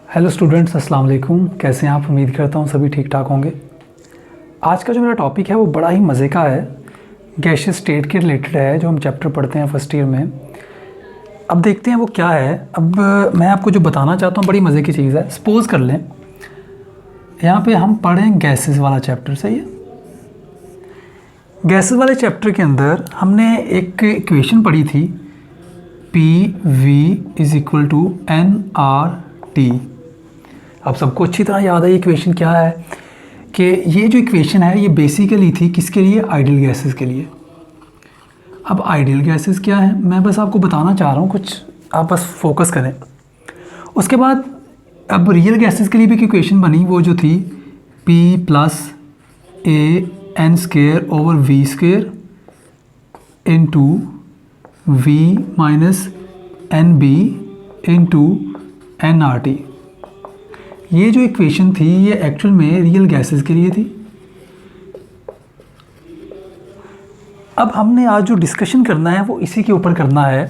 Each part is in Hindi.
हेलो स्टूडेंट्स, अस्सलाम वालेकुम। कैसे हैं आप? उम्मीद करता हूँ सभी ठीक ठाक होंगे। आज का जो मेरा टॉपिक है वो बड़ा ही मज़े का है, गैसियस स्टेट के रिलेटेड है, जो हम चैप्टर पढ़ते हैं फर्स्ट ईयर में। अब देखते हैं वो क्या है। अब मैं आपको जो बताना चाहता हूँ बड़ी मज़े की चीज़ है। सपोज़ कर लें यहाँ पे हम पढ़ें गैसेस वाला चैप्टर, सही है। गैसेस वाले चैप्टर के अंदर हमने एक इक्वेशन पढ़ी थी, PV = NRT। आप सबको अच्छी तरह याद है ये इक्वेशन क्या है, कि ये जो इक्वेशन है ये बेसिकली थी किसके लिए? आइडियल गैसेस के लिए। अब आइडियल गैसेस क्या है मैं बस आपको बताना चाह रहा हूँ, कुछ आप बस फोकस करें। उसके बाद अब रियल गैसेस के लिए भी एक इक्वेशन बनी, वो जो थी P + AN²/V² × V - NB × nRT। ये जो इक्वेशन थी ये एक्चुअल में रियल गैसेस के लिए थी। अब हमने आज जो डिस्कशन करना है वो इसी के ऊपर करना है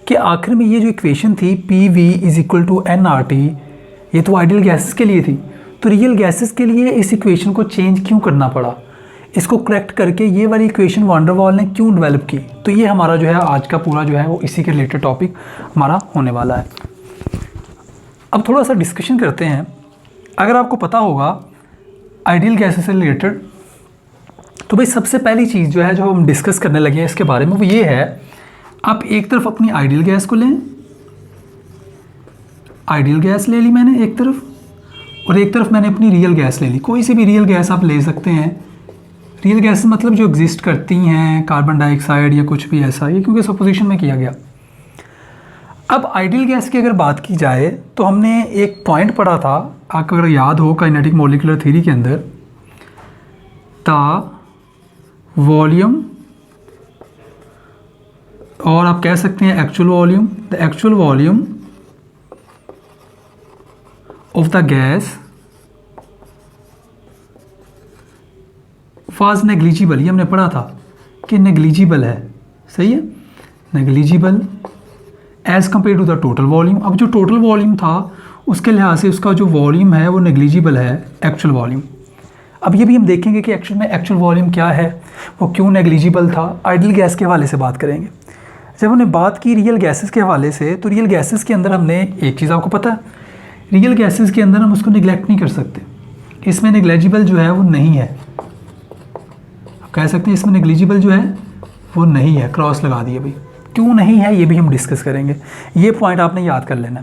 कि आखिर में ये जो इक्वेशन थी PV = NRT, ये तो आइडियल गैसेस के लिए थी, तो रियल गैसेस के लिए इस इक्वेशन को चेंज क्यों करना पड़ा, इसको करेक्ट करके ये वाली इक्वेशन वान डर वाल ने क्यों डेवलप की। तो ये हमारा जो है आज का पूरा जो है वो इसी के रिलेटेड टॉपिक हमारा होने वाला है। अब थोड़ा सा डिस्कशन करते हैं। अगर आपको पता होगा आइडियल गैसेस से रिलेटेड, तो भाई सबसे पहली चीज़ जो है जो हम डिस्कस करने लगे हैं इसके बारे में वो ये है, आप एक तरफ अपनी आइडियल गैस को लें, आइडियल गैस ले ली मैंने एक तरफ, और एक तरफ मैंने अपनी रियल गैस ले ली। कोई सी भी रियल गैस आप ले सकते हैं। रियल गैस मतलब जो एग्जिस्ट करती हैं, कार्बन डाइऑक्साइड या कुछ भी ऐसा, ये क्योंकि सपोजिशन में किया गया। अब आइडियल गैस की अगर बात की जाए तो हमने एक पॉइंट पढ़ा था, आपको अगर याद हो काइनेटिक मॉलिक्यूलर थ्योरी के अंदर, द वॉल्यूम, और आप कह सकते हैं actual volume, the actual volume of the gas was negligible. ये हमने पढ़ा था कि नेग्लिजिबल है, सही है, negligible as compare to the total volume. अब जो टोटल वॉल्यूम था उसके लिहाज से उसका जो वॉल्यूम है वो नेग्लिजिबल है एक्चुअल वॉल्यूम। अब ये भी हम देखेंगे कि एक्चुअल में एक्चुअल वॉल्यूम क्या है, वो क्यों नेग्लिजिबल था। आइडियल गैस के हवाले से बात करेंगे। जब हमने बात की रियल गैसेस के हवाले से, तो रियल गैसेस के अंदर हमने एक चीज़ आपको पता है, रियल गैसेस के अंदर हम उसको निगलेक्ट नहीं कर सकते। इसमें नेग्लिजिबल जो है वो नहीं है, आप कह सकते हैं इसमें नेग्लिजिबल जो है वो नहीं है, क्रॉस लगा दिए भाई। क्यों नहीं है ये भी हम डिस्कस करेंगे। ये पॉइंट आपने याद कर लेना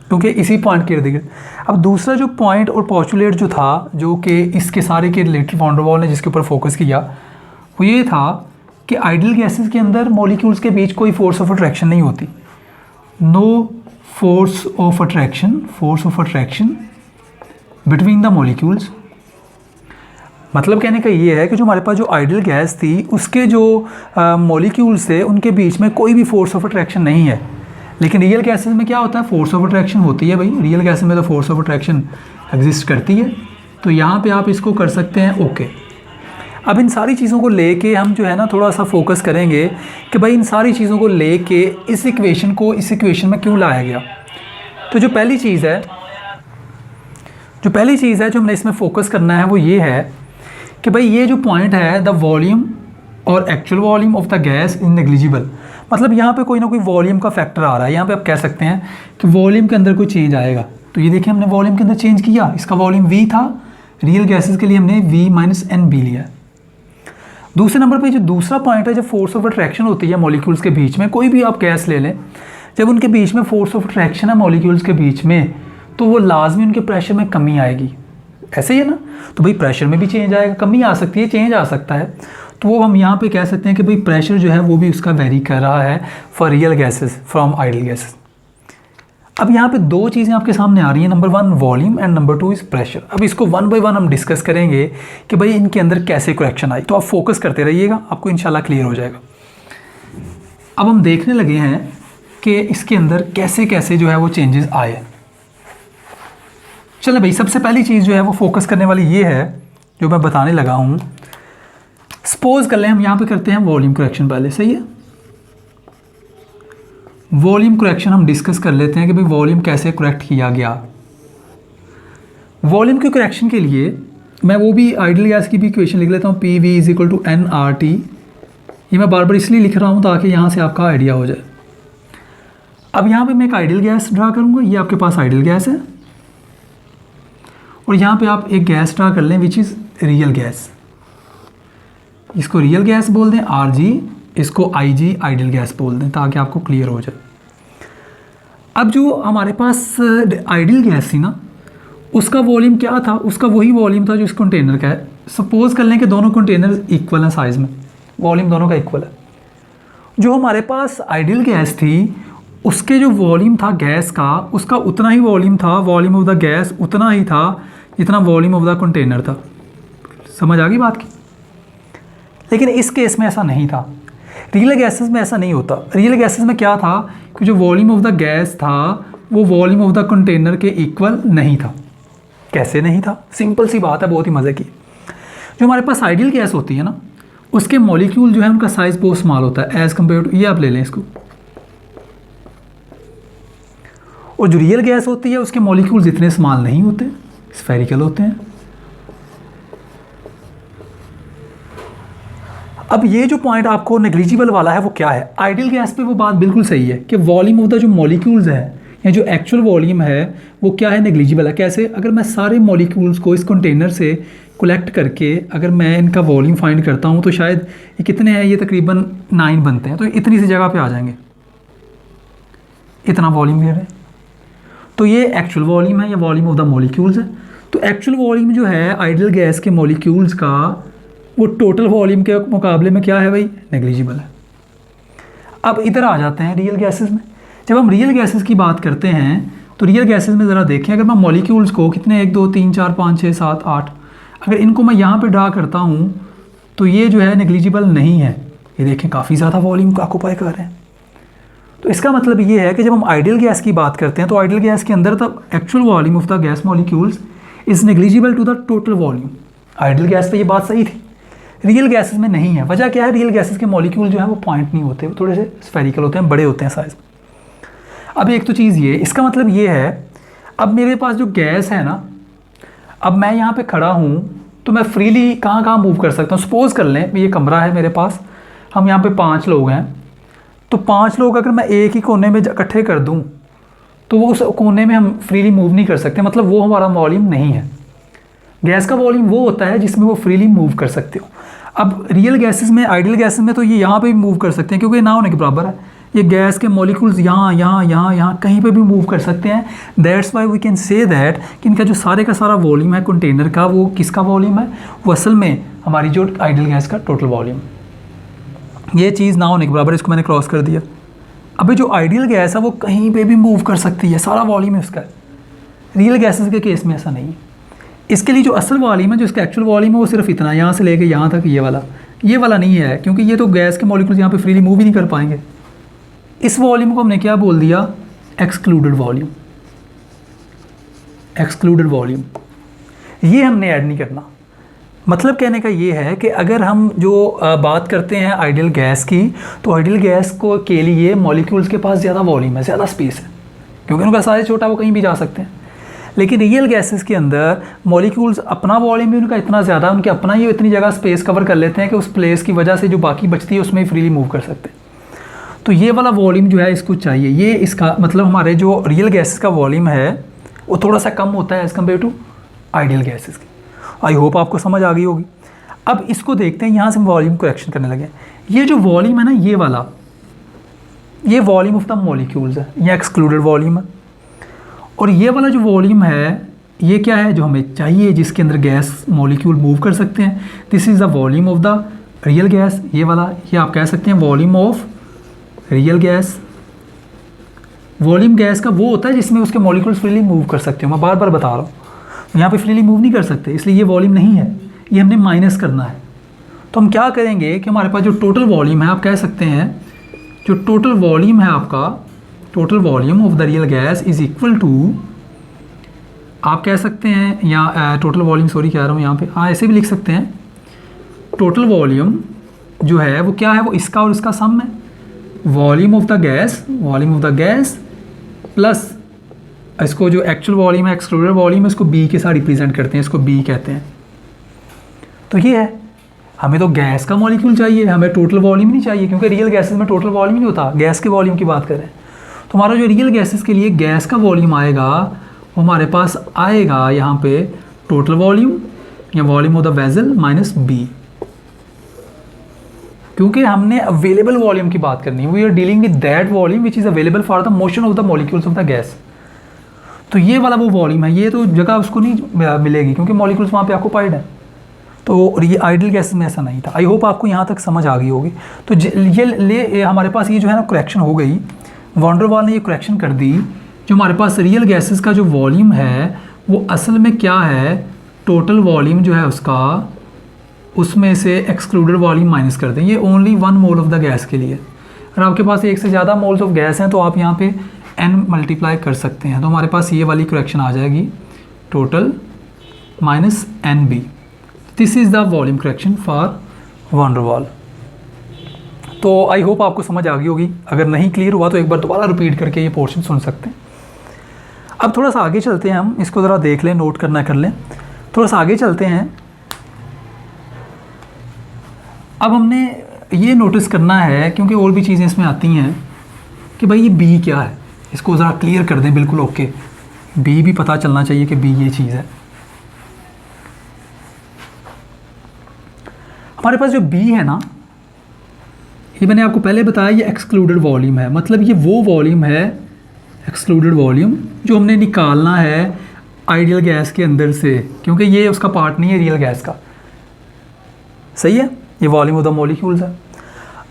क्योंकि इसी पॉइंट के इर्द-गिर्द। अब दूसरा जो पॉइंट और पोस्टुलेट जो था, जो कि इसके सारे के रिलेटेड वान डर वाल ने जिसके ऊपर फोकस किया, वो ये था कि आइडियल गैसेस के अंदर मॉलिक्यूल्स के बीच कोई फोर्स ऑफ अट्रैक्शन नहीं होती। No force of attraction between the molecules. मतलब कहने का ये है कि जो हमारे पास जो आइडियल गैस थी उसके जो मॉलिक्यूल्स थे उनके बीच में कोई भी फोर्स ऑफ अट्रैक्शन नहीं है। लेकिन रियल गैसेस में क्या होता है? फोर्स ऑफ अट्रैक्शन होती है भाई। रियल गैसेस में तो फोर्स ऑफ अट्रैक्शन एग्जिस्ट करती है। तो यहाँ पे आप इसको कर सकते हैं ओके। अब इन सारी चीज़ों को लेके हम जो है ना थोड़ा सा फोकस करेंगे कि भाई इन सारी चीज़ों को लेके इस इक्वेशन को इस इक्वेशन में क्यों लाया गया। तो जो पहली चीज़ है जो हमने इसमें फोकस करना है वो ये है कि भाई ये जो पॉइंट है, द वॉल्यूम और actual volume of the gas is negligible. मतलब यहाँ पे कोई ना कोई वॉल्यूम का फैक्टर आ रहा है। यहाँ पे आप कह सकते हैं कि वॉल्यूम के अंदर कोई चेंज आएगा। तो ये देखिए हमने वॉल्यूम के अंदर चेंज किया, इसका वॉल्यूम V था, रियल गैसेस के लिए हमने V - NB लिया। दूसरे नंबर पे जो दूसरा पॉइंट है, जब फोर्स ऑफ अट्रैक्शन होती है मॉलिक्यूल्स के बीच में, कोई भी आप गैस ले लें, जब उनके बीच में फोर्स ऑफ अट्रैक्शन है मॉलिक्यूल्स के बीच में, तो वो लाजमी उनके प्रेशर में कमी आएगी। ऐसे ही है ना। तो भाई प्रेशर में भी चेंज आएगा, कमी आ सकती है, चेंज आ सकता है। तो वो हम यहाँ पे कह सकते हैं कि भाई प्रेशर जो है वो भी उसका वेरी कर रहा है for real gases from ideal gases. अब यहाँ पे दो चीज़ें आपके सामने आ रही हैं, number 1 volume and number 2 is pressure. अब इसको वन बाय वन हम डिस्कस करेंगे कि भाई इनके अंदर कैसे करेक्शन आई। तो आप फोकस करते रहिएगा, आपको इंशाल्लाह क्लियर हो जाएगा। अब हम देखने लगे हैं कि इसके अंदर कैसे कैसे जो है वो चेंजेस आए। चलो भाई, सबसे पहली चीज़ जो है वो फोकस करने वाली ये है जो मैं बताने लगा हूँ। सपोज कर लें हम यहाँ पे करते हैं वॉल्यूम करेक्शन पहले, सही है। वॉल्यूम करेक्शन हम डिस्कस कर लेते हैं कि भाई वॉल्यूम कैसे करेक्ट किया गया। वॉल्यूम के करेक्शन के लिए मैं वो भी आइडियल गैस की भी इक्वेशन लिख लेता हूँ, P V is equal to N R T. ये मैं बार बार इसलिए लिख रहा हूँ ताकि यहाँ से आपका आइडिया हो जाए। अब यहाँ पे मैं एक आइडियल गैस ड्रा करूँगा, ये आपके पास आइडियल गैस है, और यहाँ पे आप एक गैस ड्रा कर लें विच इज़ रियल गैस। इसको रियल गैस बोल दें आर जी, इसको आई जी आइडियल गैस बोल दें ताकि आपको क्लियर हो जाए। अब जो हमारे पास आइडियल गैस थी ना, उसका वॉल्यूम क्या था, उसका वही वॉल्यूम था जो इस कंटेनर का है। सपोज कर लें कि दोनों कंटेनर इक्वल हैं साइज़ में, वॉल्यूम दोनों का इक्वल है। जो हमारे पास आइडियल गैस थी उसके जो वॉल्यूम था गैस का, उसका उतना ही वॉल्यूम था, वॉल्यूम ऑफ द गैस उतना ही था जितना वॉल्यूम ऑफ द कंटेनर था। समझ आ गई बात की? लेकिन इस केस में ऐसा नहीं था। रियल गैसेस में ऐसा नहीं होता। रियल गैसेस में क्या था कि जो वॉल्यूम ऑफ द गैस था वो वॉल्यूम ऑफ द कंटेनर के इक्वल नहीं था। कैसे नहीं था? सिंपल सी बात है, बहुत ही मज़े की। जो हमारे पास आइडियल गैस होती है ना, उसके मॉलिक्यूल जो है उनका साइज़ बहुत स्मॉल होता है एज़ कम्पेयर टू, ये आप ले लें इसको। और जो रियल गैस होती है उसके मॉलिक्यूल्स इतने स्मॉल नहीं होते, स्फेरिकल होते हैं। अब ये जो पॉइंट आपको नेग्लिजिबल वाला है वो क्या है? आइडियल गैस पे वो बात बिल्कुल सही है कि वॉल्यूम ऑफ द जो मॉलिक्यूल्स है या जो एक्चुअल वॉल्यूम है वो क्या है, नेग्लिजिबल है। कैसे? अगर मैं सारे मॉलिक्यूल्स को इस कंटेनर से कलेक्ट करके अगर मैं इनका वॉल्यूम फाइंड करता हूँ तो शायद ये कितने हैं, ये तकरीबन 9 बनते हैं, तो इतनी सी जगह पे आ जाएंगे, इतना वॉल्यूम ले रहे हैं। तो ये एक्चुअल वॉल्यूम है या वॉल्यूम ऑफ द मॉलिक्यूल्स है। तो एक्चुअल वॉल्यूम जो है आइडियल गैस के मॉलिक्यूल्स का वो टोटल वॉल्यूम के मुकाबले में क्या है भाई, नेग्लिजिबल है। अब इधर आ जाते हैं रियल गैसेस में। जब हम रियल गैसेस की बात करते हैं तो रियल गैसेस में ज़रा देखें, अगर मैं मॉलिक्यूल्स को कितने 1 2 3 4 5 6 7 8 अगर इनको मैं यहाँ पे ड्रा करता हूँ तो ये जो है नेग्लिजिबल नहीं है। ये देखें काफ़ी ज़्यादा वॉल्यूम का ऑक्यूपाई कर रहे हैं। तो इसका मतलब ये है कि जब हम आइडियल गैस की बात करते हैं तो आइडियल गैस के अंदर the actual volume of the gas molecules is negligible to the total volume. Ideal gas पे ये बात सही थी, रियल गैसेस में नहीं है। वजह क्या है? रियल गैसेस के मॉलिक्यूल जो है वो पॉइंट नहीं होते, वो थोड़े से स्फेरिकल होते हैं, बड़े होते हैं साइज में। अब एक तो चीज़ ये, इसका मतलब ये है अब मेरे पास जो गैस है ना, अब मैं यहाँ पे खड़ा हूँ तो मैं फ्रीली कहाँ कहाँ मूव कर सकता हूँ। सपोज़ कर लें ये कमरा है मेरे पास, हम यहाँ पे 5 लोग हैं, तो 5 लोग अगर मैं एक ही कोने में इकट्ठे कर दूँ तो वो उस कोने में हम फ्रीली मूव नहीं कर सकते, मतलब वो हमारा वॉल्यूम नहीं है। गैस का वॉल्यूम वो होता है जिसमें वो फ्रीली मूव कर सकते हो। अब रियल गैसेस में, आइडियल गैसेस में तो ये यहाँ पे भी मूव कर सकते हैं क्योंकि ना होने के बराबर है। ये गैस के मॉलिक्यूल्स यहाँ कहीं पे भी मूव कर सकते हैं। That's why we can say that कि इनका जो सारे का सारा वॉल्यूम है कंटेनर का, वो किसका वॉल्यूम है, वो असल में हमारी जो आइडियल गैस का टोटल वॉल्यूम। ये चीज़ ना होने के बराबर, इसको मैंने क्रॉस कर दिया। अभी जो आइडियल गैस है वो कहीं पे भी मूव कर सकती है, सारा वॉल्यूम है उसका। रियल गैसेस के केस में ऐसा नहीं है। इसके लिए जो असल वॉल्यूम है, जो इसका एक्चुअल वॉल्यूम है, वो सिर्फ इतना, यहाँ से लेके यहाँ तक, ये वाला नहीं है, क्योंकि ये तो गैस के मॉलिक्यूल्स यहाँ पे फ्रीली मूव ही नहीं कर पाएंगे। इस वॉल्यूम को हमने क्या बोल दिया, एक्सक्लूडेड वॉल्यूम। एक्सक्लूडेड वॉल्यूम ये हमने ऐड नहीं करना। मतलब कहने का ये है कि अगर हम जो बात करते हैं आइडियल गैस की, तो आइडियल गैस को के लिए मॉलिक्यूल्स के पास ज़्यादा वॉल्यूम है, ज़्यादा स्पेस है, क्योंकि उनका साइज छोटा, वो कहीं भी जा सकते हैं। लेकिन रियल गैसेस के अंदर मॉलिक्यूल्स अपना वॉल्यूम भी उनका इतना ज़्यादा, उनके अपना ही इतनी जगह स्पेस कवर कर लेते हैं कि उस प्लेस की वजह से जो बाकी बचती है उसमें फ्रीली मूव कर सकते हैं। तो ये वाला वॉल्यूम जो है इसको चाहिए। ये इसका मतलब हमारे जो रियल गैसेस का वॉल्यूम है वो थोड़ा सा कम होता है as compare to ideal gases की। आई होप आपको समझ आ गई होगी। अब इसको देखते हैं, यहाँ से वॉल्यूम करेक्शन करने लगे। ये जो वॉल्यूम है ना, ये वाला, ये वॉल्यूम ऑफ द मॉलिक्यूल्स है, ये एक्सक्लूडेड वॉल्यूम है। और ये वाला जो वॉल्यूम है ये क्या है, जो हमें चाहिए, जिसके अंदर गैस मॉलिक्यूल मूव कर सकते हैं। This is the volume of the real gas. ये वाला, ये आप कह सकते हैं volume of real gas. Volume gas का वो होता है जिसमें उसके मॉलिक्यूल्स फ्रीली मूव कर सकते हो। मैं बार बार बता रहा हूँ, यहाँ पे फ्रीली मूव नहीं कर सकते, इसलिए ये वॉल्यूम नहीं है, ये हमने माइनस करना है। तो हम क्या करेंगे कि हमारे पास जो टोटल वॉल्यूम है, आप कह सकते हैं जो टोटल वॉल्यूम है आपका, total volume of the real gas is equal to, आप कह सकते हैं या टोटल वॉल्यूम, सॉरी कह रहा हूँ यहाँ पे, हाँ ऐसे भी लिख सकते हैं। टोटल वॉल्यूम जो है वो क्या है, वो इसका और इसका सम है। Volume of the gas plus इसको जो एक्चुअल वॉल्यूम है, एक्सक्लूडेड वॉल्यूम है, इसको बी के साथ रिप्रेजेंट करते हैं, इसको बी कहते हैं। तो ये है, हमें तो गैस का मॉलिक्यूल चाहिए, हमें टोटल वॉल्यूम नहीं चाहिए, क्योंकि रियल गैसेस में टोटल वॉल्यूम नहीं होता, गैस के वॉल्यूम की बात करें तो हमारा जो रियल गैसेस के लिए गैस का वॉल्यूम आएगा वो हमारे पास आएगा यहाँ पे टोटल वॉल्यूम या volume of the vessel minus B, क्योंकि हमने अवेलेबल वॉल्यूम की बात करनी है। We are dealing with that volume which is available for the motion of the molecules of the gas. तो ये वाला वो वॉल्यूम है, ये तो जगह उसको नहीं मिलेगी क्योंकि मॉलिक्यूल्स वहाँ पे ऑक्युपाइड है। तो ये आइडियल गैसेस में ऐसा नहीं था। आई होप आपको यहाँ तक समझ आ गई होगी। तो ये हमारे पास ये जो है ना करेक्शन हो गई, वॉन डेर वाल ने ये करेक्शन कर दी। जो हमारे पास रियल गैसेस का जो वॉल्यूम है वो असल में क्या है, टोटल वॉल्यूम जो है उसका, उसमें से एक्सक्लूडेड वॉल्यूम माइनस कर दें। ये only 1 mole of the gas के लिए। अगर आपके पास एक से ज़्यादा मोल्स ऑफ गैस हैं तो आप यहाँ पे n मल्टीप्लाई कर सकते हैं। तो हमारे पास ये वाली करेक्शन आ जाएगी, total minus N B. This is the volume correction for van der Waals. तो आई होप आपको समझ आ गई होगी। अगर नहीं क्लियर हुआ तो एक बार दोबारा रिपीट करके ये पोर्शन सुन सकते हैं। अब थोड़ा सा आगे चलते हैं, हम इसको ज़रा देख लें, नोट करना कर लें। थोड़ा सा आगे चलते हैं। अब हमने ये नोटिस करना है, क्योंकि और भी चीज़ें इसमें आती हैं, कि भाई ये बी क्या है, इसको ज़रा क्लियर कर दें बिल्कुल। ओके, बी भी पता चलना चाहिए कि बी ये चीज़ है। हमारे पास जो बी है ना, ये मैंने आपको पहले बताया, ये एक्सक्लूडेड वॉल्यूम है। मतलब ये वो वॉल्यूम है, एक्सक्लूडेड वॉल्यूम, जो हमने निकालना है आइडियल गैस के अंदर से, क्योंकि ये उसका पार्ट नहीं है रियल गैस का। सही है, ये वॉल्यूम ऑफ द मॉलिक्यूल्स है।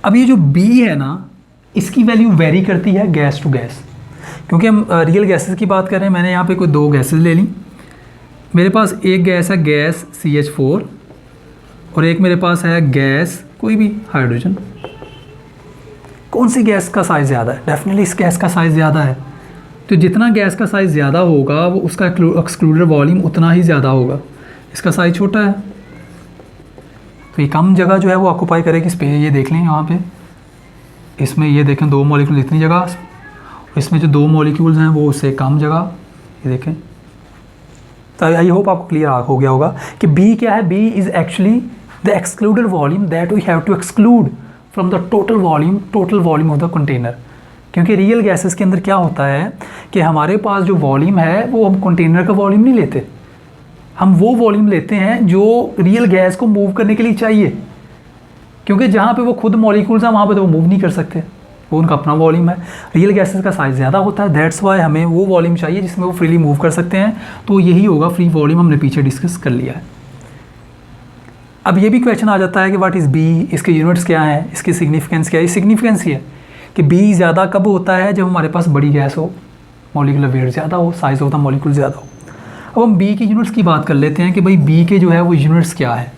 अब ये जो बी है ना, इसकी वैल्यू वेरी करती है गैस टू गैस, क्योंकि हम रियल गैसेस की बात कर रहे हैं। मैंने यहाँ पे कोई 2 गैसेस ले ली। मेरे पास एक गैस है गैस CH4 और एक मेरे पास है गैस कोई भी हाइड्रोजन। कौन सी गैस का साइज़ ज़्यादा है? डेफिनेटली इस गैस का साइज़ ज़्यादा है। तो जितना गैस का साइज़ ज़्यादा होगा वो उसका एक्सक्लूडेड वॉल्यूम उतना ही ज़्यादा होगा। इसका साइज़ छोटा है तो ये कम जगह जो है वो ऑक्यूपाई करेगी स्पेस। ये देख लें यहाँ पे, इसमें ये देखें 2 मॉलिक्यूल इतनी जगह, इसमें जो 2 मॉलिक्यूल्स हैं वो उससे कम जगह। ये देखें। तो आई होप आपको क्लियर हो गया होगा कि बी क्या है। B is actually the excluded volume that we have to exclude from the total volume of the container. क्योंकि रियल गैसेस के अंदर क्या होता है कि हमारे पास जो वॉल्यूम है वो हम कंटेनर का वॉल्यूम नहीं लेते, हम वो वॉल्यूम लेते हैं जो रियल गैस को मूव करने के लिए चाहिए। क्योंकि जहाँ पे वो खुद मॉलिक्यूल्स हैं वहाँ पे तो वो मूव नहीं कर सकते, वो उनका अपना वॉल्यूम है। रियल गैसेस का साइज़ ज़्यादा होता है, दैट्स वाई हमें वो वॉल्यूम चाहिए जिसमें वो फ्रीली मूव कर सकते हैं। तो यही होगा फ्री वॉल्यूम, हमने पीछे डिस्कस कर लिया है। अब ये भी क्वेश्चन आ जाता है कि व्हाट इज़ बी, इसके यूनिट्स क्या हैं, इसकी सिग्निफिकेंस क्या है। सिग्निफिकेंस ये है कि बी ज़्यादा कब होता है, जब हमारे पास बड़ी गैस हो, मॉलिक्यूलर वेट ज़्यादा हो, साइज़ ऑफ द मॉलिक्यूल ज़्यादा हो। अब हम बी की यूनिट्स की बात कर लेते हैं कि भाई बी के जो है वो यूनिट्स क्या है।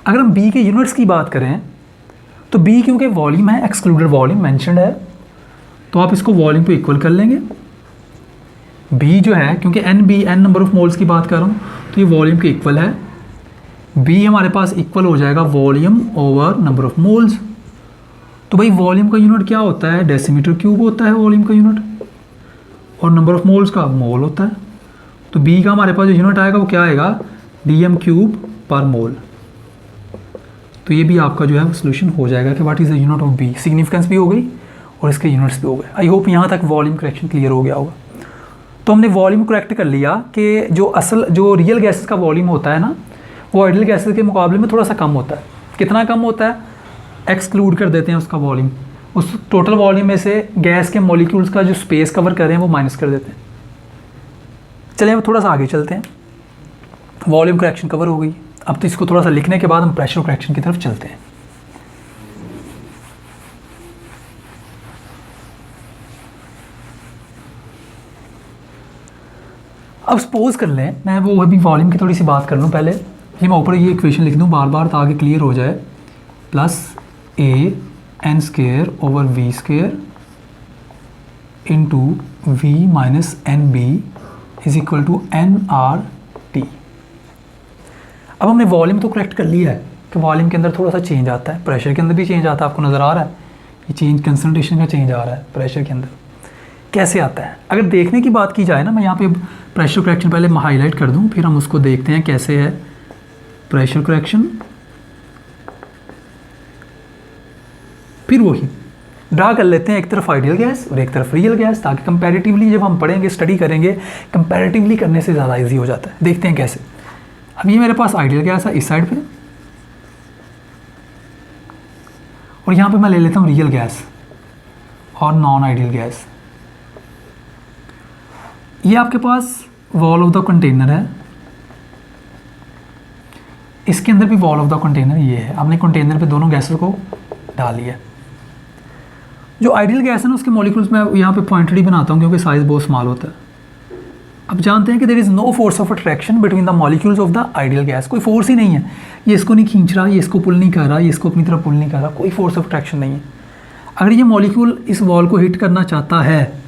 अगर हम बी के यूनिट्स की बात करें तो बी क्योंकि वॉल्यूम है, एक्सक्लूडेड वॉल्यूम मेंशन्ड है, तो आप इसको वॉल्यूम पे इक्वल कर लेंगे। बी जो है, क्योंकि एन नंबर ऑफ मोल्स की बात कर रहा हूँ, तो ये वॉल्यूम के इक्वल है। बी हमारे पास इक्वल हो जाएगा volume over number of moles. तो भाई वॉल्यूम का यूनिट क्या होता है, डेसीमीटर क्यूब होता है वॉल्यूम का यूनिट, और नंबर ऑफ मोल्स का मोल होता है। तो बी का हमारे पास जो यूनिट आएगा वो क्या आएगा, dm क्यूब पर मोल। तो ये भी आपका जो है सोल्यूशन हो जाएगा कि what is the unit of B. Significance भी हो गई और इसके यूनिट्स भी हो गए। आई होप यहाँ तक वॉल्यूम करेक्शन क्लियर हो गया होगा। तो हमने वॉल्यूम करेक्ट कर लिया कि जो रियल गैसेस का वॉल्यूम होता है ना, वो आइडियल गैसेस के मुकाबले में थोड़ा सा कम होता है। कितना कम होता है, एक्सक्लूड कर देते हैं उसका वॉल्यूम, उस टोटल वॉल्यूम में से गैस के मॉलिक्यूल्स का जो स्पेस कवर कर रहे हैं वो माइनस कर देते हैं। चलिए अब थोड़ा सा आगे चलते हैं। वॉल्यूम करेक्शन कवर हो गई। अब तो इसको थोड़ा सा लिखने के बाद हम प्रेशर करेक्शन की तरफ चलते हैं। अब सपोज कर लें, मैं वो अभी वॉल्यूम की थोड़ी सी बात कर लूँ पहले। ये मैं ऊपर ये इक्वेशन लिख दूँ बार बार ताकि क्लियर हो जाए। Plus A N square over V square into V minus N B is equal to N R T. अब हमने वॉल्यूम तो करेक्ट कर लिया है कि वॉल्यूम के अंदर थोड़ा सा चेंज आता है, प्रेशर के अंदर भी चेंज आता है। आपको नज़र आ रहा है ये चेंज, कंसंट्रेशन का चेंज आ रहा है प्रेशर के अंदर। कैसे आता है। अगर देखने की बात की जाए ना, मैं यहाँ पे प्रेशर करेक्शन पहले हाईलाइट कर दूँ, फिर हम उसको देखते हैं कैसे है प्रेशर करेक्शन। फिर वही ड्रा कर लेते हैं, एक तरफ आइडियल गैस और एक तरफ रियल गैस, ताकि कंपैरेटिवली जब हम पढ़ेंगे स्टडी करेंगे कंपैरेटिवली करने से ज़्यादा इजी हो जाता है। देखते हैं कैसे। अब ये मेरे पास आइडियल गैस है इस साइड पे, और यहाँ पे मैं ले लेता हूँ रियल गैस और नॉन आइडियल गैस। ये आपके पास वॉल ऑफ द कंटेनर है, इसके अंदर भी वॉल ऑफ द कंटेनर ये है। आपने कंटेनर पे दोनों गैसेस को डाल लिया। जो आइडियल गैस है ना, उसके मॉलिक्यूल्स में यहाँ पे पॉइंटेड ही बनाता हूँ क्योंकि साइज़ बहुत स्मॉल होता है। अब जानते हैं कि there is no force of attraction between the molecules of the ideal gas. कोई फोर्स ही नहीं है, ये इसको नहीं खींच रहा, ये इसको पुल नहीं कर रहा, ये इसको अपनी तरफ पुल नहीं कर रहा, कोई फोर्स ऑफ अट्रैक्शन नहीं है। अगर ये मॉलिक्यूल इस वॉल को हिट करना चाहता है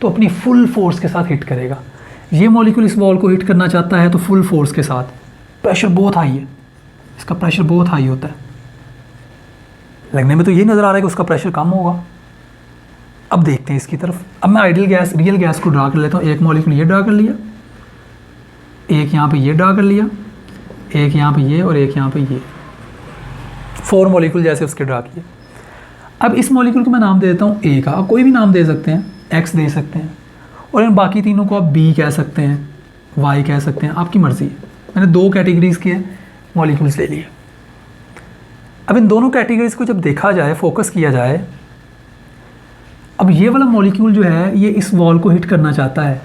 तो अपनी फुल फोर्स के साथ हिट करेगा। ये मॉलिक्यूल इस वॉल को हिट करना चाहता है तो फुल फोर्स के साथ। प्रेशर बहुत हाई है, इसका प्रेशर बहुत हाई होता है। लगने में तो ये नज़र आ रहा है कि उसका प्रेशर कम होगा। अब देखते हैं इसकी तरफ। अब मैं आइडियल गैस रियल गैस को ड्रा कर लेता हूँ। एक मॉलिक्यूल ये ड्रा कर लिया, एक यहाँ पे ये ड्रा कर लिया, एक यहाँ पे ये और एक यहाँ पे ये, 4 मॉलिक्यूल जैसे उसके ड्रा किए। अब इस मॉलिक्यूल को मैं नाम दे देता हूँ ए का। आप कोई भी नाम दे सकते हैं, एक्स दे सकते हैं, और इन बाकी तीनों को आप बी कह सकते हैं, वाई कह सकते हैं, आपकी मर्ज़ी है। मैंने 2 कैटेगरीज़ के मॉलिक्यूल्स ले लिए। अब इन दोनों कैटेगरीज़ को जब देखा जाए, फोकस किया जाए, अब ये वाला मॉलिक्यूल जो है ये इस वॉल को हिट करना चाहता है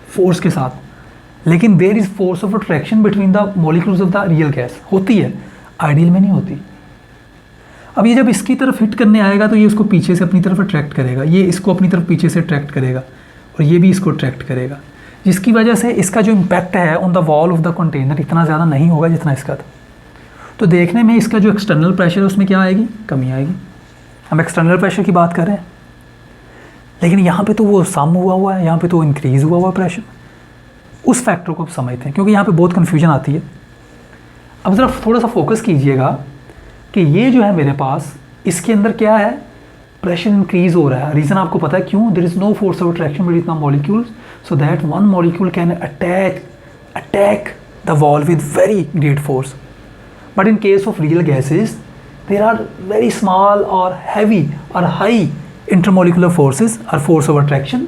फोर्स के साथ, लेकिन there is force of attraction between the molecules of the real gas. होती है, आइडियल में नहीं होती। अब ये जब इसकी तरफ हिट करने आएगा तो ये उसको पीछे से अपनी तरफ अट्रैक्ट करेगा, ये इसको अपनी तरफ पीछे से अट्रैक्ट करेगा, और ये भी इसको अट्रैक्ट करेगा, जिसकी वजह से इसका जो इम्पैक्ट है on the wall of the container इतना ज़्यादा नहीं होगा जितना इसका था। तो देखने में इसका जो एक्सटर्नल प्रेशर है उसमें क्या आएगी, कमी आएगी। हम एक्सटर्नल प्रेशर की बात कर रहे हैं, लेकिन यहाँ पे तो वो सम हुआ है, यहाँ पे तो इंक्रीज़ हुआ प्रेशर। उस फैक्टर को आप समझते हैं, क्योंकि यहाँ पे बहुत कन्फ्यूजन आती है। अब ज़रा थोड़ा सा फोकस कीजिएगा कि ये जो है मेरे पास, इसके अंदर क्या है, प्रेशर इंक्रीज़ हो रहा है। रीज़न आपको पता है क्यों? There is no force of attraction between the molecules, so that one molecule can attack the wall with very great force. But in case of real gases there are very small और हैवी और हाई इंटरमोलिकुलर फोर्सेस और फोर्स ऑफ अट्रैक्शन।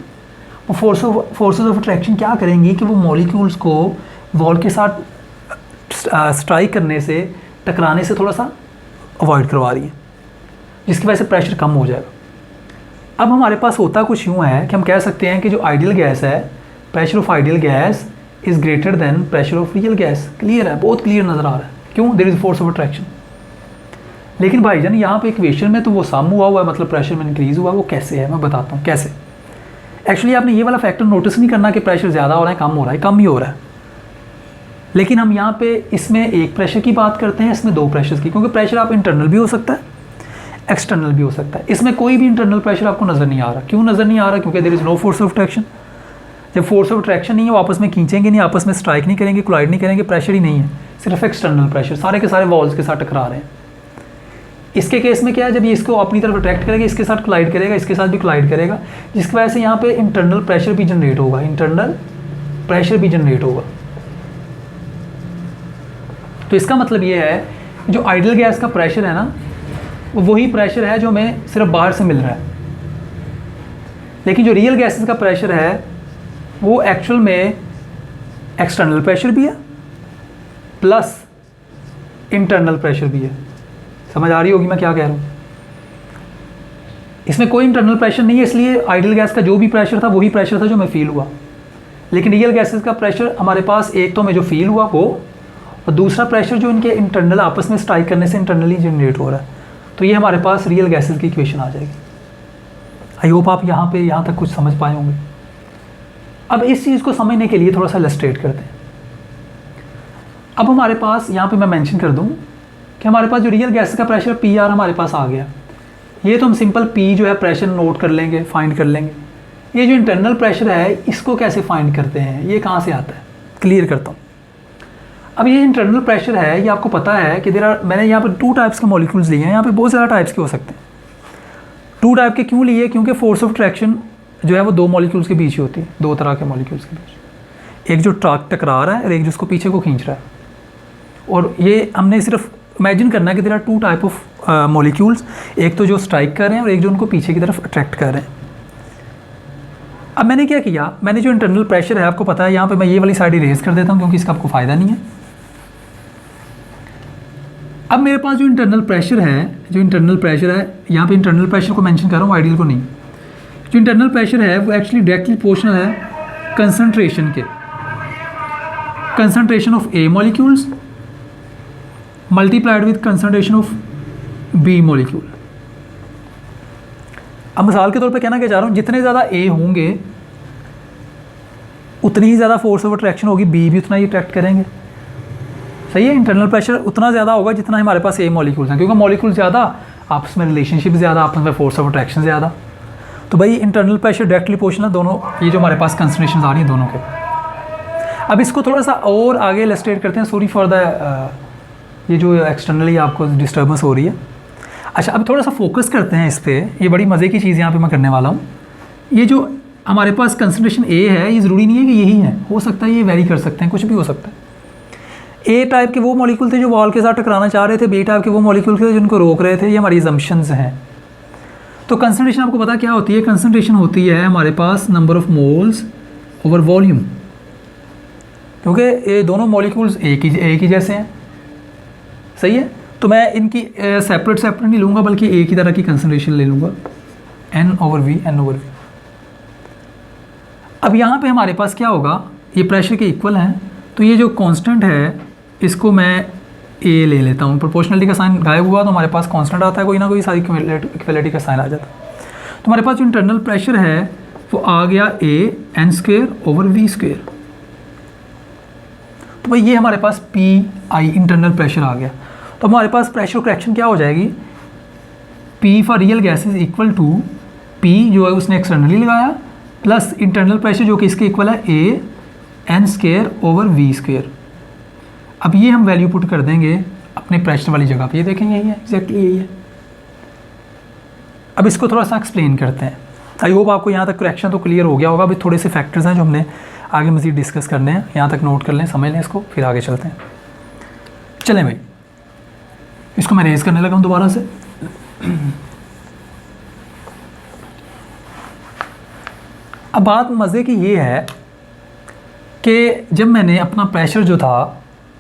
वो फोर्सेस ऑफ अट्रैक्शन क्या करेंगी कि वो मॉलिक्यूल्स को वॉल के साथ स्ट्राइक करने से, टकराने से थोड़ा सा अवॉइड करवा रही है, जिसकी वजह से प्रेशर कम हो जाएगा। अब हमारे पास होता कुछ यूँ है कि हम कह सकते हैं कि जो आइडियल गैस है, pressure of ideal gas is greater than pressure of real gas. Clear है, बहुत क्लियर नज़र आ रहा है। क्यों? There is force of attraction. लेकिन भाईजान यहाँ पे इक्वेशन में तो वो सम हुआ है, मतलब प्रेशर में इंक्रीज़ हुआ। वो कैसे है, मैं बताता हूँ कैसे। एक्चुअली आपने ये वाला फैक्टर नोटिस नहीं करना कि प्रेशर ज़्यादा हो रहा है, कम हो रहा है, कम ही हो रहा है। लेकिन हम यहाँ पे इसमें एक प्रेशर की बात करते हैं, इसमें 2 प्रेशर्स की, क्योंकि प्रेशर आप इंटरनल भी हो सकता है, एक्सटर्नल भी हो सकता है। इसमें कोई भी इंटरनल प्रेशर आपको नज़र नहीं आ रहा। क्यों नज़र नहीं आ रहा? क्योंकि there is no force of attraction. जब फोर्स ऑफ अट्रैक्शन नहीं है, वो आपस में खींचेंगे नहीं, आपस में स्ट्राइक नहीं करेंगे, कोलाइड नहीं करेंगे, प्रेशर ही नहीं है, सिर्फ एक्सटर्नल प्रेशर, सारे के सारे वॉल्स के साथ टकरा रहे हैं। इसके केस में क्या है, जब ये इसको अपनी तरफ अट्रैक्ट करेगा, इसके साथ कोलाइड करेगा, इसके साथ भी कोलाइड करेगा, जिसकी वजह से यहाँ पे इंटरनल प्रेशर भी जनरेट होगा, इंटरनल प्रेशर भी जनरेट होगा। तो इसका मतलब ये है जो आइडियल गैस का प्रेशर है ना, वो वही प्रेशर है जो हमें सिर्फ बाहर से मिल रहा है। लेकिन जो रियल गैसेस का प्रेशर है वो एक्चुअल में एक्सटर्नल प्रेशर भी है प्लस इंटरनल प्रेशर भी है। समझ आ रही होगी मैं क्या कह रहा हूँ? इसमें कोई इंटरनल प्रेशर नहीं है, इसलिए आइडियल गैस का जो भी प्रेशर था वही प्रेशर था जो हमें फील हुआ। लेकिन रियल गैसेस का प्रेशर हमारे पास एक तो हमें जो फील हुआ वो, और दूसरा प्रेशर जो इनके इंटरनल आपस में स्ट्राइक करने से इंटरनली जनरेट हो रहा है। तो ये हमारे पास रियल गैसेस की इक्वेशन आ जाएगी। आई होप आप यहाँ तक कुछ समझ पाए होंगे। अब इस चीज़ को समझने के लिए थोड़ा सा इलस्ट्रेट करते हैं। अब हमारे पास यहाँ पे मैं मेंशन कर दूँ कि हमारे पास जो रियल गैस का प्रेशर पी आर हमारे पास आ गया। ये तो हम सिंपल पी जो है प्रेशर नोट कर लेंगे, फाइंड कर लेंगे। ये जो इंटरनल प्रेशर है इसको कैसे फाइंड करते हैं, ये कहाँ से आता है, क्लियर करता हूँ। अब ये इंटरनल प्रेशर है, ये आपको पता है कि मैंने यहाँ पर 2 टाइप्स के मॉलिक्यूल्स लिए हैं। यहाँ पे बहुत ज़्यादा टाइप्स के हो सकते हैं। 2 टाइप के क्यों लिए? क्योंकि फोर्स ऑफ अट्रैक्शन जो है वो दो मॉलिक्यूल्स के बीच ही होती है, दो तरह के मॉलिक्यूल्स के बीच, एक जो टकरा रहा है और एक जिसको पीछे को खींच रहा है। और ये हमने सिर्फ इमेजिन करना है कि there are two type of molecules, एक तो जो स्ट्राइक कर रहे हैं और एक जो उनको पीछे की तरफ अट्रैक्ट कर रहे हैं। अब मैंने क्या किया, मैंने जो इंटरनल प्रेशर है आपको पता है, यहाँ पे मैं ये वाली साइड इरेज कर देता हूँ क्योंकि इसका आपको फ़ायदा नहीं है। अब मेरे पास जो इंटरनल प्रेशर है, यहाँ पे इंटरनल प्रेशर को मेंशन कर रहा हूँ, आइडियल को नहीं। जो इंटरनल प्रेशर है वो एक्चुअली डायरेक्टली प्रोपोर्शनल है concentration of A molecules multiplied with concentration of B molecule. अब मिसाल के तौर पे कहना क्या चाह रहा हूँ, जितने ज़्यादा ए होंगे उतनी ही ज़्यादा फोर्स ऑफ अट्रैक्शन होगी, बी भी उतना ही अट्रैक्ट करेंगे। सही है, इंटरनल प्रेशर उतना ज़्यादा होगा जितना हमारे पास ए मॉलिक्यूल्स हैं, क्योंकि मॉलिक्यूल ज़्यादा आपस में रिलेशनशिप ज़्यादा, आपस में फोर्स ऑफ अट्रैक्शन ज़्यादा। तो भाई इंटरनल प्रेशर डायरेक्टली प्रोपोर्शनल दोनों, ये जो हमारे पास कंसंट्रेशन आ रही हैं दोनों के। अब इसको थोड़ा सा और आगे इलस्ट्रेट करते हैं। सॉरी फॉर द ये जो एक्सटर्नली आपको डिस्टर्बेंस हो रही है। अच्छा, अब थोड़ा सा फोकस करते हैं इस पर। ये बड़ी मज़े की चीज़ यहाँ पे मैं करने वाला हूँ। ये जो हमारे पास कंसंट्रेशन ए है, ये ज़रूरी नहीं है कि यही है, हो सकता है ये वेरी कर सकते हैं, कुछ भी हो सकता है। ए टाइप के वो मॉलिक्यूल थे जो वॉल के साथ टकराना चाह रहे थे, बी टाइप के वो मॉलिक्यूल थे जिनको रोक रहे थे। ये हमारी अजम्पशंस हैं। तो कंसंट्रेशन आपको पता क्या होती है, कंसंट्रेशन होती है हमारे पास number of moles over volume, क्योंकि ये दोनों मॉलिक्यूल्स एक ही जैसे हैं। सही है, तो मैं इनकी सेपरेट नहीं लूँगा, बल्कि एक ही तरह की कंसंट्रेशन ले लूँगा, n ओवर v। अब यहाँ पे हमारे पास क्या होगा, ये प्रेशर के इक्वल हैं, तो ये जो कांस्टेंट है इसको मैं a ले लेता हूँ। प्रोपोर्शनलिटी का साइन गायब हुआ तो हमारे पास कांस्टेंट आता है, कोई ना कोई सारी इक्वलिटी का साइन आ जाता है। तो हमारे पास जो इंटरनल प्रेशर है वो आ गया a n² ओवर v²। तो भाई ये हमारे पास PI इंटरनल प्रेशर आ गया। तो हमारे पास प्रेशर करेक्शन क्या हो जाएगी, P for real gases equal to P जो है उसने एक्सटर्नली लगाया प्लस इंटरनल प्रेशर जो कि इसके इक्वल है A n² ओवर v²। अब ये हम वैल्यू पुट कर देंगे अपने प्रेशर वाली जगह पे। ये देखें यही है, एग्जैक्टली यही है। अब इसको थोड़ा सा एक्सप्लेन करते हैं। आई होप आपको यहाँ तक करेक्शन तो क्लियर हो गया होगा। अभी थोड़े से फैक्टर्स हैं जो हमने आगे मज़ीद डिस्कस करने हैं, यहाँ तक नोट कर लें, समझ लें इसको, फिर आगे चलते हैं। चलें भाई, इसको मैं रेज़ करने लगा हूँ दोबारा से। अब बात मज़े की ये है कि जब मैंने अपना प्रेशर जो था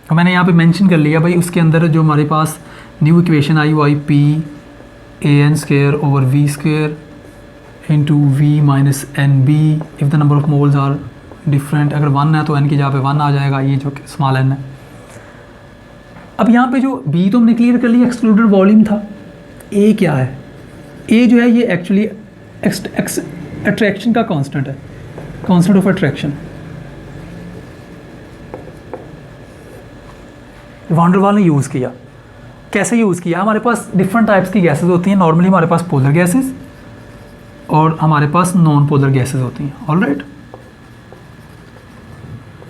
मैंने यहाँ पे मेंशन कर लिया भाई, उसके अंदर जो हमारे पास न्यू इक्वेशन आई वो आई P(an² over v² into v minus N B if the number of moles are different. अगर 1 है तो n की जगह पे 1 आ जाएगा, ये जो स्मॉल n है। अब यहाँ पे जो b तो हमने क्लियर कर लिया, एक्सक्लूडेड वॉल्यूम था। a क्या है, a जो है ये एक्चुअली अट्रैक्शन का कांस्टेंट है, कांस्टेंट ऑफ अट्रैक्शन। वान डर वाल ने यूज़ किया, कैसे यूज़ किया, हमारे पास डिफरेंट टाइप्स की गैसेस होती हैं। नॉर्मली हमारे पास पोलर गैसेस और हमारे पास नॉन पोलर गैसेस होती हैं। ऑलराइट,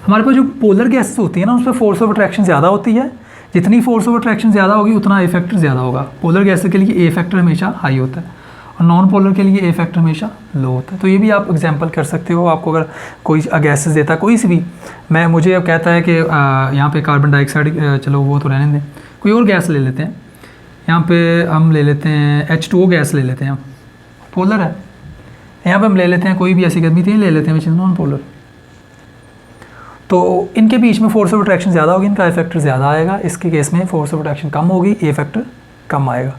हमारे पास जो पोलर गैसेस होती है ना, उस पर फोर्स ऑफ अट्रैक्शन ज़्यादा होती है। जितनी फोर्स ऑफ अट्रैक्शन ज़्यादा होगी उतना ए फैक्टर ज़्यादा होगा। पोलर गैसेस के लिए ए फैक्टर हमेशा हाई होता है और नॉन पोलर के लिए ए फैक्टर हमेशा लो होता है। तो ये भी आप एग्जांपल कर सकते हो। आपको अगर कोई गैसेस देता है कोई सी भी, मुझे अब कहता है कि यहाँ पे कार्बन डाइऑक्साइड, चलो वो तो रहने दें, कोई और गैस ले लेते हैं। यहाँ पे हम ले लेते हैं H2O गैस ले लेते हैं, पोलर है। यहाँ पे हम ले लेते हैं कोई भी ऐसी गैस, मीथेन ले लेते हैं विच इज़ नॉन पोलर। तो इनके बीच में फोर्स ऑफ अट्रैक्शन ज़्यादा होगी, इनका ए फैक्टर ज़्यादा आएगा। इसके केस में फोर्स ऑफ अट्रैक्शन कम होगी, ए फैक्टर कम आएगा।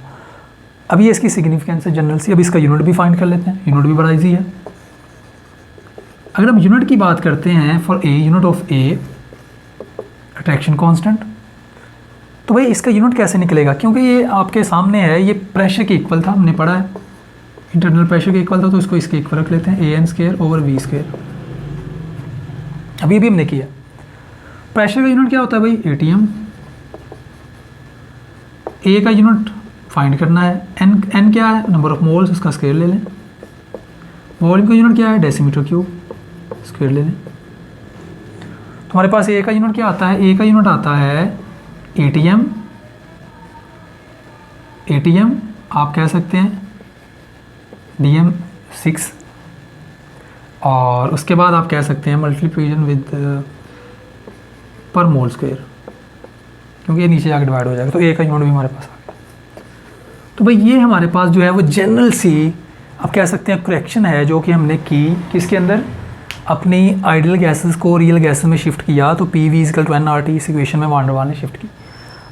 अब ये इसकी सिग्निफिकेंस है जनरल सी। अब इसका यूनिट भी फाइंड कर लेते हैं, यूनिट भी बड़ा ईजी है। अगर हम यूनिट की बात करते हैं for a, unit of A attraction constant, तो भाई इसका यूनिट कैसे निकलेगा, क्योंकि ये आपके सामने है, ये प्रेशर के इक्वल था, हमने पढ़ा है इंटरनल प्रेशर के इक्वल था, तो इसको इसके इक्वल रख लेते हैं an² ओवर v²। अभी भी हमने किया। प्रेशर का यूनिट क्या होता है भाई, ATM। ए का यूनिट फाइंड करना है, n क्या है, नंबर ऑफ मोल्स, उसका स्क्वायर ले लें। वॉल्यूम का यूनिट क्या है, डेसीमीटर क्यूब, स्क्वायर ले लें। तो हमारे पास ए का यूनिट क्या आता है, ए का यूनिट आता है ATM। ATM आप कह सकते हैं DM6 और उसके बाद आप कह सकते हैं मल्टीप्लिकेशन विद पर मोल स्क्वायर, क्योंकि ये नीचे जाकर डिवाइड हो जाएगा तो ए का यूनिट भी हमारे पास आ गया। तो भाई ये हमारे पास जो है वो जनरल सी आप कह सकते हैं करेक्शन है जो कि हमने की किसके अंदर, अपनी आइडियल गैसेस को रियल गैसेस में शिफ्ट किया। तो P V equal to N R T इस इक्वेशन में वान डेर वाल ने शिफ्ट की।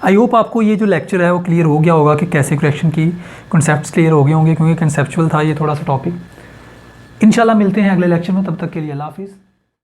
आई होप आपको ये जो लेक्चर है वो क्लियर हो गया होगा कि कैसे करेक्शन की, कॉन्सेप्ट्स क्लियर हो गए होंगे क्योंकि कंसेप्चुअल था ये थोड़ा सा टॉपिक। इंशाल्लाह मिलते हैं अगले लेक्चर में, तब तक के लिए अल्लाह हाफिज़।